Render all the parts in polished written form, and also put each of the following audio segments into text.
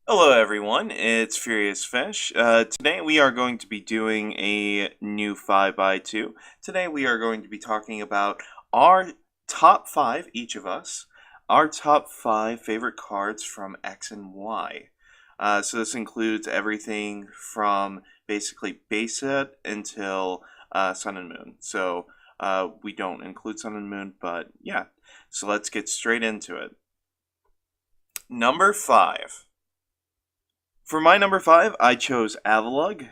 Hello everyone, it's Furious Fish. Today we are going to be doing a new 5x2. Today we are going to be talking about our top 5, each of us, our top 5 favorite cards from X and Y. So this includes everything from basically base set until Sun and Moon. So we don't include Sun and Moon, but yeah. So let's get straight into it. Number 5. For my number 5, I chose Avalugg.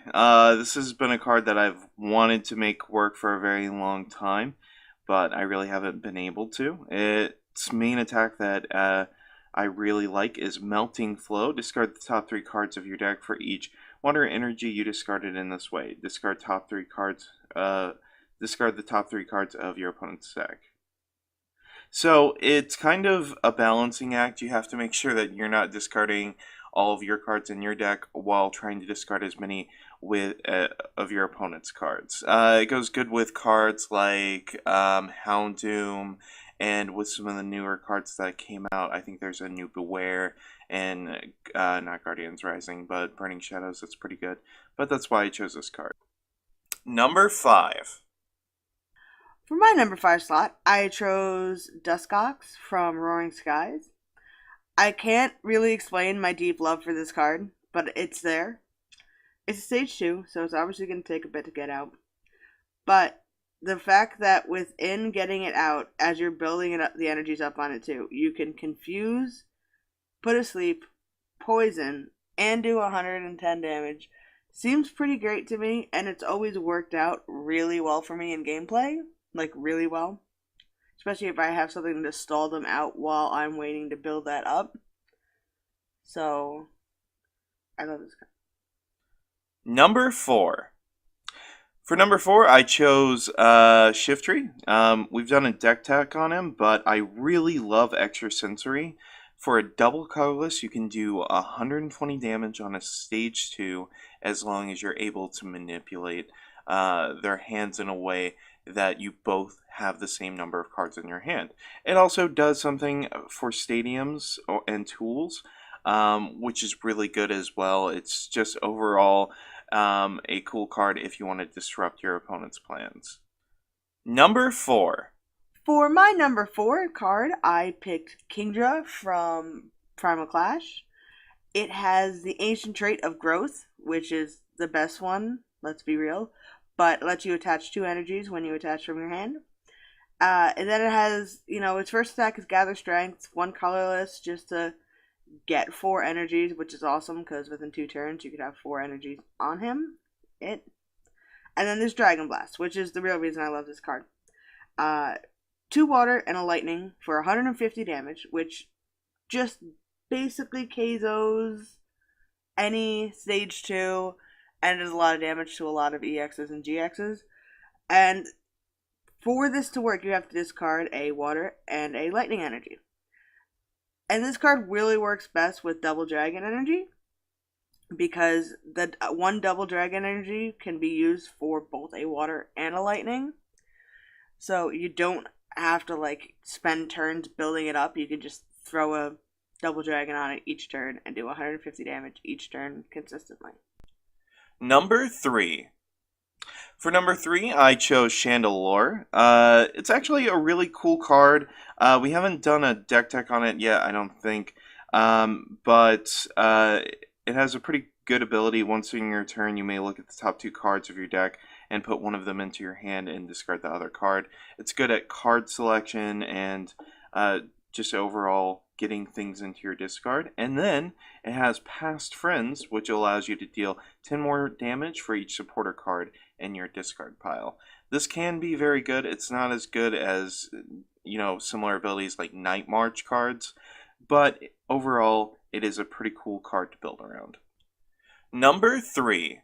This has been a card that I've wanted to make work for a very long time, but I really haven't been able to. Its main attack that I really like is Melting Flow. Discard the top 3 cards of your deck for each water energy you discarded in this way. Discard top 3 cards. Discard the top 3 cards of your opponent's deck. So it's kind of a balancing act. You have to make sure that you're not discarding all of your cards in your deck while trying to discard as many of your opponent's cards. It goes good with cards like Houndoom, and with some of the newer cards that came out. I think there's a new Beware and not Guardians Rising, but Burning Shadows. That's pretty good. But that's why I chose this card. Number 5. For my number 5 slot, I chose Duskox from Roaring Skies. I can't really explain my deep love for this card, but it's there. It's a stage 2, so it's obviously going to take a bit to get out. But the fact that within getting it out, as you're building it up, the energies up on it too, you can confuse, put asleep, poison, and do 110 damage. Seems pretty great to me, and it's always worked out really well for me in gameplay. Like, really well. Especially if I have something to stall them out while I'm waiting to build that up. So, I love this card. Number 4. For number 4, I chose Shiftry. We've done a deck tech on him, but I really love Extrasensory. For a double colorless, you can do 120 damage on a stage 2 as long as you're able to manipulate their hands in a way that you both have the same number of cards in your hand. It also does something for stadiums and tools, which is really good as well. It's just overall a cool card if you want to disrupt your opponent's plans. Number 4. For my number 4 card, I picked Kingdra from Primal Clash. It has the ancient trait of growth, which is the best one, let's be real, but lets you attach 2 energies when you attach from your hand. And then it has, its first attack is Gather Strength, 1 colorless, just to get 4 energies, which is awesome because within 2 turns you could have 4 energies on him. And then there's Dragon Blast, which is the real reason I love this card. 2 water and a lightning for 150 damage, which just basically KOs any stage 2 and does a lot of damage to a lot of EXs and GXs. And for this to work, you have to discard a water and a lightning energy. And this card really works best with double dragon energy because the one double dragon energy can be used for both a water and a lightning. So you don't have to spend turns building it up. You can just throw a double dragon on it each turn and do 150 damage each turn consistently. Number 3. For number 3, I chose Chandelure. It's actually a really cool card. We haven't done a deck tech on it yet, I don't think. But it has a pretty good ability. Once in your turn, you may look at the top 2 cards of your deck and put one of them into your hand and discard the other card. It's good at card selection and just overall getting things into your discard. And then it has Past Friends, which allows you to deal 10 more damage for each supporter card in your discard pile. This can be very good. It's not as good as, similar abilities like Night March cards, but overall, it is a pretty cool card to build around. Number 3.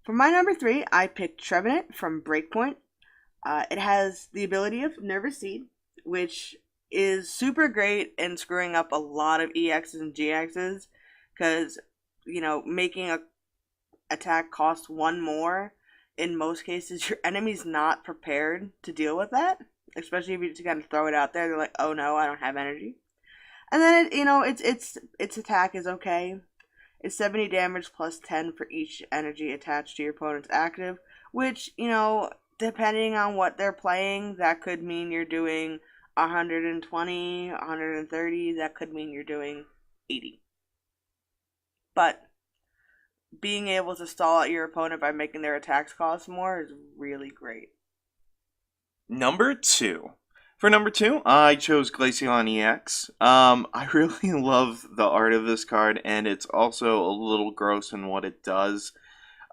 For my number 3, I picked Trevenant from Breakpoint. It has the ability of Nervous Seed, which is super great in screwing up a lot of EXs and GXs, because, making a attack cost 1 more, in most cases, your enemy's not prepared to deal with that, especially if you just kind of throw it out there. They're like, oh no, I don't have energy. And then, its attack is okay. is 70 damage plus 10 for each energy attached to your opponent's active, which, depending on what they're playing, that could mean you're doing 120, 130, that could mean you're doing 80. But being able to stall out your opponent by making their attacks cost more is really great. Number 2. For number 2, I chose Glaceon EX. I really love the art of this card, and it's also a little gross in what it does.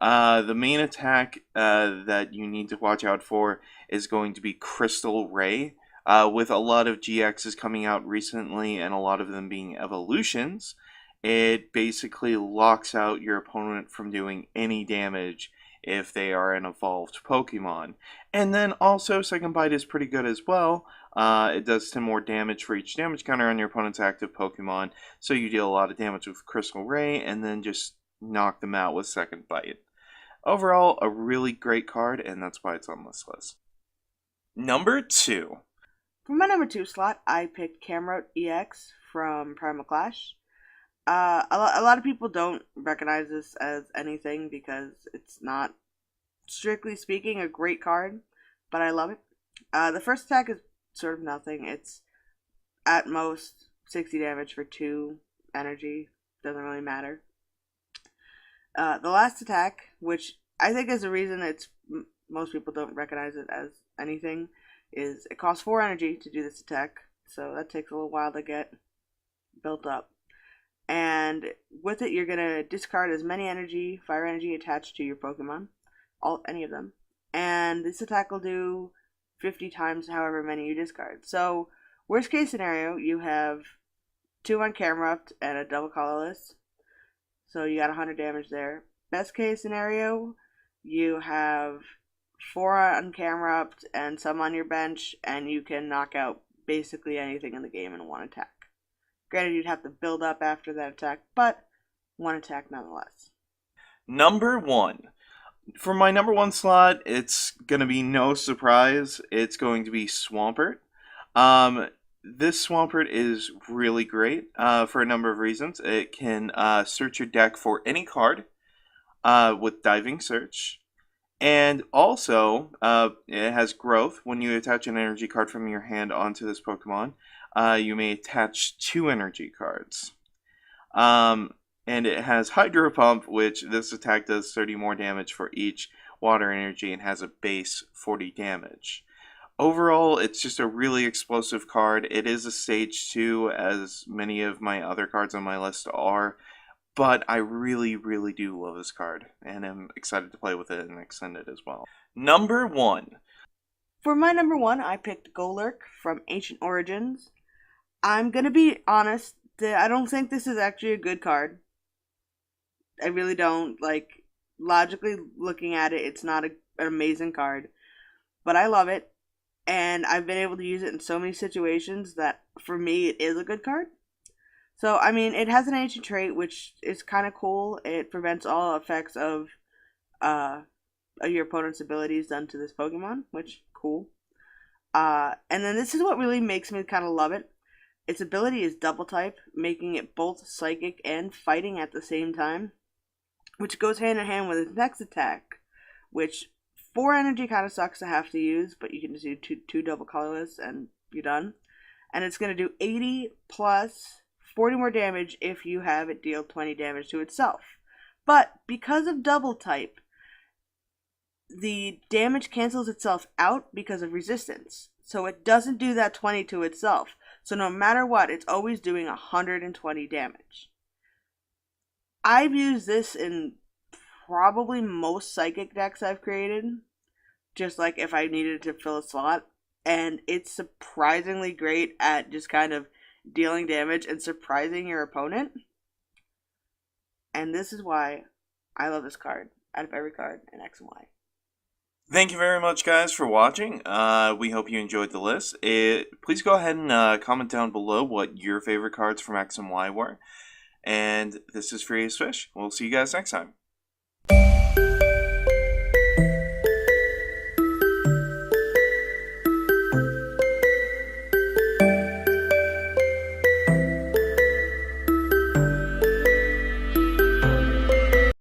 The main attack that you need to watch out for is going to be Crystal Ray. With a lot of GXs coming out recently and a lot of them being evolutions, it basically locks out your opponent from doing any damage if they are an evolved Pokemon. And then also, Second Bite is pretty good as well. It does 10 more damage for each damage counter on your opponent's active Pokemon, so you deal a lot of damage with Crystal Ray and then just knock them out with Second Bite. Overall, a really great card, and that's why it's on this list. Number 2. For my number 2 slot, I picked Camerupt EX from Primal Clash. A lot of people don't recognize this as anything because it's not, strictly speaking, a great card, but I love it. The first attack is sort of nothing. It's at most 60 damage for 2 energy. Doesn't really matter. The last attack, which I think is the reason most people don't recognize it as anything, is it costs 4 energy to do this attack, so that takes a little while to get built up. And with it, you're going to discard as many fire energy attached to your Pokemon, any of them. And this attack will do 50 times however many you discard. So, worst case scenario, you have 2 on Camerupt and a double colorless. So you got 100 damage there. Best case scenario, you have 4 on Camerupt and some on your bench, and you can knock out basically anything in the game in one attack. Granted, you'd have to build up after that attack, but one attack nonetheless. Number 1. For my number 1 slot, it's going to be no surprise. It's going to be Swampert. This Swampert is really great for a number of reasons. It can search your deck for any card with Diving Search. And also, it has growth. When you attach an energy card from your hand onto this Pokemon, you may attach 2 energy cards. And it has Hydro Pump, which this attack does 30 more damage for each water energy and has a base 40 damage. Overall, it's just a really explosive card. It is a stage 2, as many of my other cards on my list are. But I really, really do love this card, and I'm excited to play with it and extend it as well. Number 1. For my number 1, I picked Golurk from Ancient Origins. I'm gonna be honest, I don't think this is actually a good card. I really don't. Logically looking at it, it's not an amazing card. But I love it, and I've been able to use it in so many situations that, for me, it is a good card. So, it has an ancient trait, which is kind of cool. It prevents all effects of your opponent's abilities done to this Pokemon, which, cool. And then this is what really makes me kind of love it. Its ability is Double Type, making it both Psychic and Fighting at the same time, which goes hand in hand with its next attack, which 4 energy kind of sucks to have to use, but you can just do two double colorless and you're done. And it's going to do 80 plus 40 more damage if you have it deal 20 damage to itself. But because of Double Type, the damage cancels itself out because of resistance. So it doesn't do that 20 to itself. So no matter what, it's always doing 120 damage. I've used this in probably most Psychic decks I've created, just like if I needed to fill a slot, and it's surprisingly great at just kind of dealing damage and surprising your opponent. And this is why I love this card out of every card in X and Y. Thank you very much, guys, for watching. We hope you enjoyed the list. Please go ahead and comment down below what your favorite cards from X and Y were. And this is Furious Fish. We'll see you guys next time.